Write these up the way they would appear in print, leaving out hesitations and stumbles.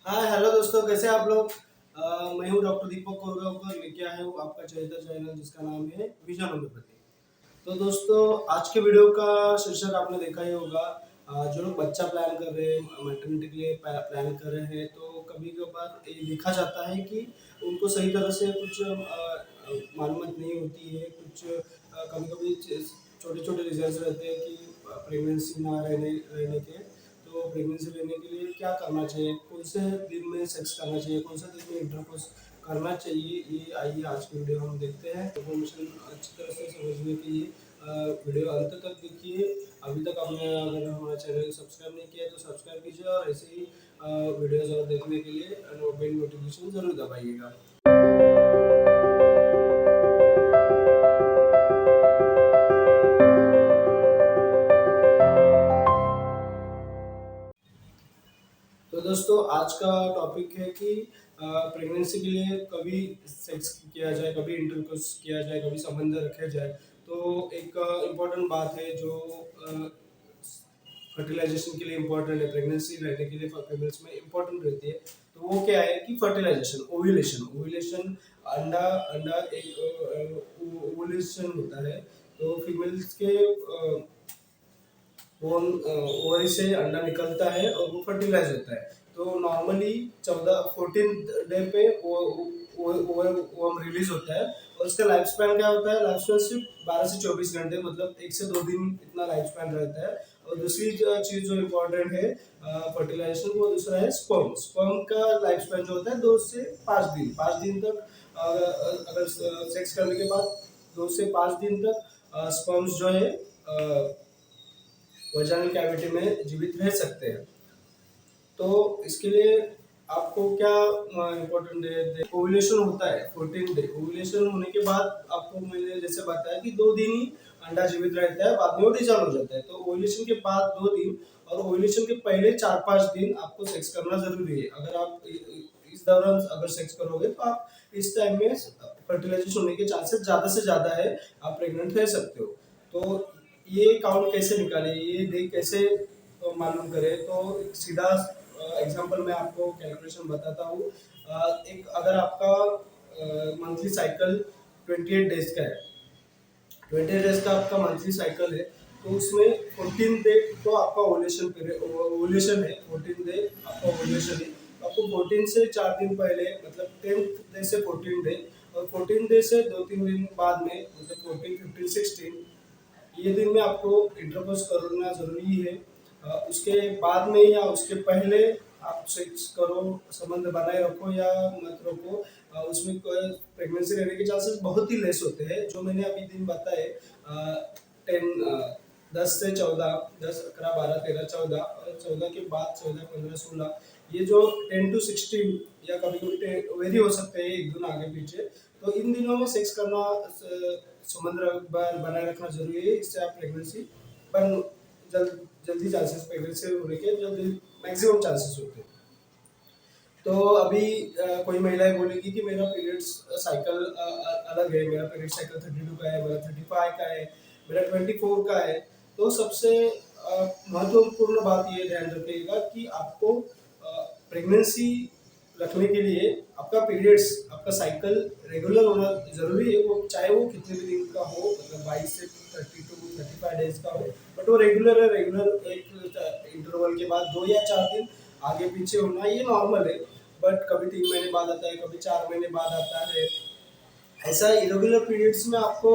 हाँ हेलो दोस्तों, कैसे आप लोग। मैं हूँ डॉक्टर दीपक कोरगांवकर, लेके आया हूँ आपका चहेता चैनल जिसका नाम है विजन होम्योपैथी। तो दोस्तों, आज के वीडियो का शीर्षक आपने देखा ही होगा। जो लोग बच्चा प्लान कर रहे हैं, मैटरनिटी के लिए प्लान कर रहे हैं, तो कभी कभार ये देखा जाता है कि उनको सही तरह से कुछ मालूमात नहीं होती है। कुछ कभी कभी छोटे छोटे रिजल्ट रहते हैं कि प्रेगनेंसी ना रहने रहने के। तो प्रेगनेंसी लेने के लिए क्या करना चाहिए, कौन से दिन में सेक्स करना चाहिए, कौन से दिन में इंटरकोर्स करना चाहिए, ये आइए आज की वीडियो हम देखते हैं। इन्फॉर्मेशन अच्छी तरह से समझने के लिए वीडियो अंत तक देखिए। अभी तक आपने अगर हमारा चैनल सब्सक्राइब नहीं किया है तो सब्सक्राइब कीजिए, और ऐसे ही वीडियोज और देखने के लिए बेल नोटिफिकेशन ज़रूर दबाइएगा। तो दोस्तों, आज का टॉपिक है कि प्रेगनेंसी के लिए कभी सेक्स किया जाए, कभी इंटरकोर्स किया जाए, कभी संबंध रखा जाए। तो एक इम्पोर्टेंट बात है जो फर्टिलाइजेशन के लिए इम्पोर्टेंट है, प्रेगनेंसी रहने के लिए फीमेल्स में इम्पोर्टेंट रहती है। तो वो क्या है कि फर्टिलाइजेशन, ओव्यूलेशन। ओव्यूलेशन अंडा अंडा एक ओव्यूलेशन होता है। तो फीमेल्स के वो ओवरी से अंडा निकलता है और वो फर्टिलाइज होता है। तो नॉर्मली 14 डे पे वो रिलीज होता है। और उसका लाइफ स्पैन क्या होता है? लाइफ स्पैन सिर्फ 12 से 24 घंटे, मतलब 1 से 2 दिन इतना लाइफ स्पैन रहता है। और दूसरी चीज जो इम्पोर्टेंट है फर्टिलाइजेशन, वो दूसरा है स्पर्म। स्पर्म का लाइफ स्पैन जो होता है 2 से 5 दिन। 5 दिन तक अगर सेक्स करने के बाद 2 से 5 दिन तक स्पर्म्स जो है वजाइनल कैविटी में जीवित रह सकते हैं। तो इसके लिए आपको क्या इम्पोर्टेंट है? ओव्यूलेशन होता है 14 डे। ओव्यूलेशन होने के बाद आपको मैंने जैसे बताया कि 2 दिन ही अंडा जीवित रहता है, बाद में वो डिसॉल्व हो जाता है। तो ओव्यूलेशन के बाद 2 दिन और ओव्यूलेशन के पहले 4-5 दिन आपको सेक्स करना जरूरी है। अगर आप इस दौरान अगर सेक्स करोगे तो आप इस टाइम में फर्टिलाइजेशन होने के चांसेस ज्यादा से ज्यादा है, आप प्रेग्नेंट रह सकते हो। तो ये काउंट कैसे निकाले, ये देख कैसे मालूम करें? तो एक सीधा एग्जांपल मैं आपको कैलकुलेशन बताता हूँ। एक अगर आपका मंथली साइकिल 28 डेज का है, 20 डेज का आपका मंथली साइकिल है, तो उसमें 14 डे तो आपका ओवुलेशन पीरियड, ओवुलेशन है। 14 डे आपका ओवुलेशन है। तो आपको 14 से 4 दिन पहले, मतलब 10th डे से 14 डे, और 14 डे से 2-3 दिन बाद में, मतलब 14, 15, 16 ये दिन में आपको इंटरकोर्स करना जरूरी है। उसके बाद में या उसके पहले आप सेक्स करो, संबंध बनाए रखो या मत रखो, उसमें प्रेगनेंसी रहने के चांसेस बहुत ही लेस होते हैं। जो मैंने अभी दिन बताए 10 से 14, 10, 11, 12, 13, 14, और 14 के बाद 14, 15, 16, ये जो 10 to 16 या कभी कभी वेरी हो सकते हैं एक दिन आगे पीछे। तो इन दिनों में सेक्स करना, संबंध बनाए रखना जरूरी है। इससे आप प्रेगनेंसी बन जल्दी चांसेस, प्रेगनेंसी होने के जल्दी मैक्सिमम चांसेस होते हैं। तो अभी कोई महिलाएं बोलेगी कि मेरा पीरियड्स साइकिल अलग है, मेरा पीरियड साइकिल 32 का है, मेरा 35 का है, मेरा 24 का है। तो सबसे महत्वपूर्ण बात ये ध्यान रखिएगा कि आपको प्रेगनेंसी रखने के लिए आपका पीरियड्स, आपका साइकिल रेगुलर होना जरूरी है। वो चाहे वो कितने भी दिन का हो, मतलब 22 से 32-35 डेज का हो, बट वो रेगुलर है। रेगुलर एक इंटरवल के बाद 2 या 4 दिन आगे पीछे होना ये नॉर्मल है। बट कभी 3 महीने बाद आता है, कभी 4 महीने बाद आता है। ऐसा इरेगुलर पीरियड्स में आपको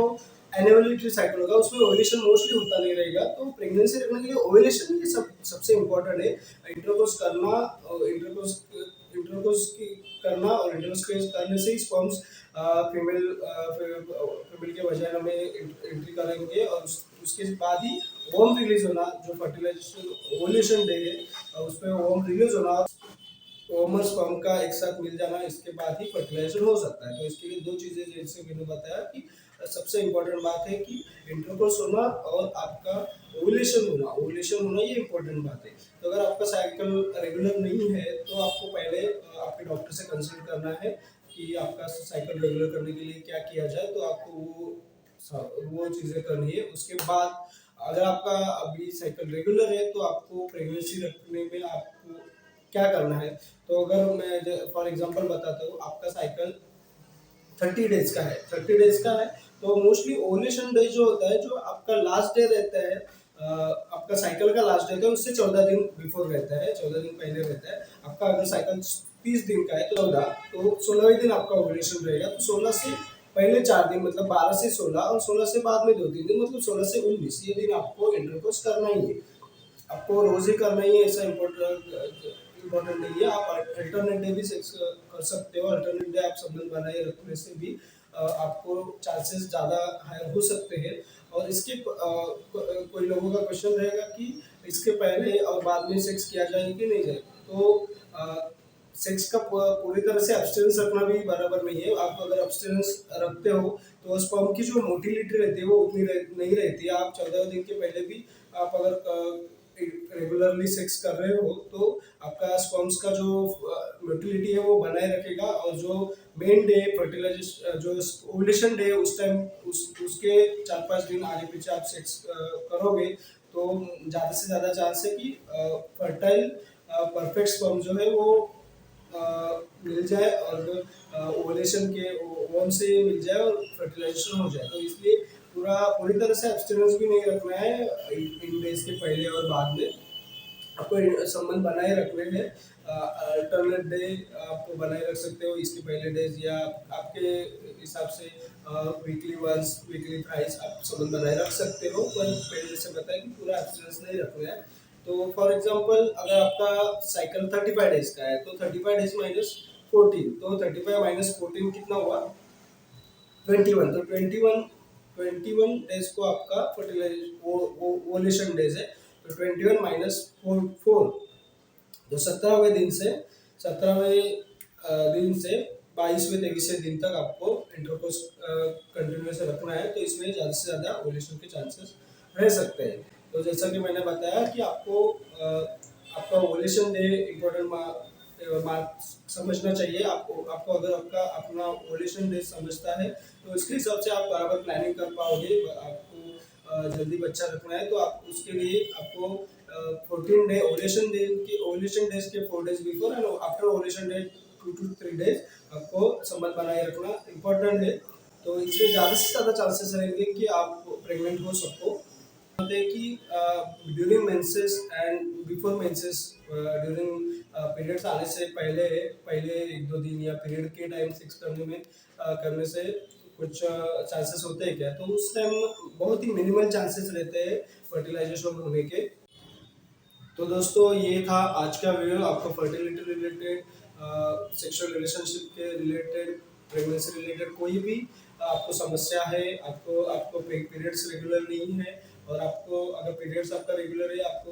एनुअलिटी साइकिल होगा, उसमें ओव्यूलेशन मोस्टली होता नहीं रहेगा। तो प्रेगनेंसी रखने के लिए ओव्यूलेशन ही सबसे इम्पोर्टेंट है। इंटरकोर्स करना, इंटरकोर्स इंटरकोर्स करना और इंटरकोर्स करने से ही स्पर्म्स फीमेल फीमेल के वजाइना में एंट्री करेंगे, और उसके बाद ही वोम रिलीज होना, जो फर्टिलाइजेशन ओव्यूलेशन डे है उस पर वोम रिलीज होना, ओम और स्पर्म का एक साथ मिल जाना, इसके बाद ही फर्टिलाइजेशन हो सकता है। तो इसके लिए दो चीजें जैसे मैंने बताया कि सबसे इम्पोर्टेंट बात है कि इंटरकोर्स होना और आपका ओव्यूलेशन होना। ओव्यूलेशन होना ये इम्पोर्टेंट बात है। तो अगर आपका साइकिल रेगुलर नहीं है तो आपको पहले आपके डॉक्टर से कंसल्ट करना है कि आपका साइकिल रेगुलर करने के लिए क्या किया जाए। तो आपको वो चीजें करनी है। उसके बाद अगर आपका अभी साइकिल रेगुलर है तो आपको प्रेगनेंसी रखने में आपको क्या करना है। तो अगर मैं फॉर एग्जांपल बताता हूँ, आपका साइकिल 30 डेज का है, 30 डेज का है, तो मोस्टली ओवुलेशन डे जो होता है, जो आपका लास्ट डे रहता है, आपका साइकिल का लास्ट डे रहता है, उससे 14 दिन बिफोर रहता है, 14 दिन पहले रहता है। आपका अगर साइकिल 30 दिन का है तो 14, तो 16वें दिन आपका ओवुलेशन रहेगा। तो 16 से पहले 4 दिन मतलब 12 से 16, और 16 से बाद में 2-3 दिन मतलब 16 से 19, ये दिन आपको इंटरकोर्स करना ही है। आपको रोज ही करना ही है, ऐसा इम्पोर्टेंट नहीं है। आप अल्टरनेट डे भी सेक्स कर सकते हो। अल्टरनेट डे आप संबंध बनाए रखने से भी आपको चांसेस ज़्यादा हायर हो सकते हैं। और इसके कोई लोगों का क्वेश्चन रहेगा कि इसके पहले और बाद में सेक्स किया जाए कि नहीं जाए। तो सेक्स का पूरी तरह से एब्सटेंस रखना भी बराबर नहीं है। आप अगर एब्सटेंस रखते हो तो स्पर्म की जो मोटिलिटी रहती है वो उतनी नहीं रहती है। आप 14 दिन के पहले भी आप अगर रेगुलरली सेक्स कर रहे हो तो आपका स्पर्म्स का जो मोटिलिटी है वो बनाए रखेगा। और जो मेन डे फर्टिलाइजेशन जो ओवुलेशन डे उस टाइम उसके 4-5 दिन आगे पीछे आप सेक्स करोगे तो ज़्यादा से ज़्यादा चांस है कि फर्टाइल परफेक्ट स्पर्म जो है वो मिल जाए, और ओवुलेशन के ओवम से मिल जाए और फर्टिलाइजेशन हो जाए। तो इसलिए पूरी तरह से एब्सटेनेंस भी नहीं रखना है इन डेज के पहले और बाद में। आपको संबंध बनाए रखने हैं। अल्टरनेट डे आप बनाए रख सकते हो, इसके पहले डेज, या आपके हिसाब से वीकली वंस, वीकली थ्राइस आप संबंध बनाए रख सकते हो। पर पहले जैसे बताया कि पूरा एब्सटेंस नहीं रखना है। तो फॉर एग्जांपल अगर आपका साइकिल 35 डेज का है तो 35 डेज माइनस 14, तो 35 माइनस 14 कितना हुआ, 21। तो 21 डेज को आपका ओवुलेशन डेज है। तो 21 माइनस 4, तो 17वें दिन से 22वें 23वें दिन तक आपको इंटरकोर्स कंटिन्यूस रखना है। तो इसमें ज़्यादा से ज़्यादा ओवुलेशन के चांसेस रह सकते हैं। तो जैसा कि मैंने बताया कि आपका ओवुलेशन डे इम्पोर्टेंट मार्क समझना चाहिए आपको। आपको अगर आपका अपना ओवुलेशन डे समझता है तो इसके हिसाब से आप बराबर प्लानिंग कर पाओगे। आपको जल्दी बच्चा रखना है तो आप उसके लिए आपको 14 डे ओवुलेशन डेज के 4 days before and after ovulation day 2 to 3 days आपको संबंध बनाए रखना इम्पोर्टेंट है। तो इसमें ज़्यादा से ज़्यादा चांसेस रहेंगे कि आप प्रेग्नेंट हो सको। होते हैं कि during menses and before menses, during periods आने से पहले पहले 1-2 दिन या पीरियड के टाइम सेक्स करने से कुछ चांसेस होते हैं क्या, तो उस टाइम बहुत ही मिनिमल चांसेस रहते हैं फर्टिलाइजेशन होने के। तो दोस्तों ये था आज का वीडियो, आपको फर्टिलिटी रिलेटेड, सेक्सुअल रिलेशनशिप के रिलेटेड, प्रेगनेंसी रिलेटेड कोई भी आपको समस्या है, आपको आपको पीरियड्स रेगुलर नहीं है, और आपको अगर पीरियड्स आपका रेगुलर है, आपको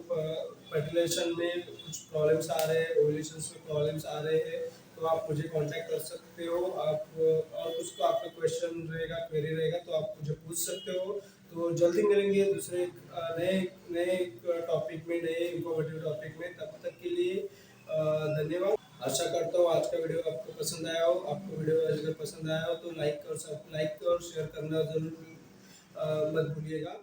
फर्टिलाइजेशन में कुछ प्रॉब्लम्स आ रहे हैं, ओवुलेशंस में प्रॉब्लम्स आ रहे हैं, तो आप मुझे कांटेक्ट कर सकते हो। आप और कुछ तो आपका क्वेश्चन रहेगा, क्वेरी रहेगा तो आप मुझे पूछ सकते हो। तो जल्दी मिलेंगे दूसरे नए नए टॉपिक में, नए इंफॉर्मेटिव टॉपिक में। तब तक के लिए धन्यवाद। आशा करता हूँ आज का वीडियो आपको पसंद आया हो। आपको वीडियो अगर पसंद आया हो तो लाइक और शेयर करना जरूर मत भूलिएगा।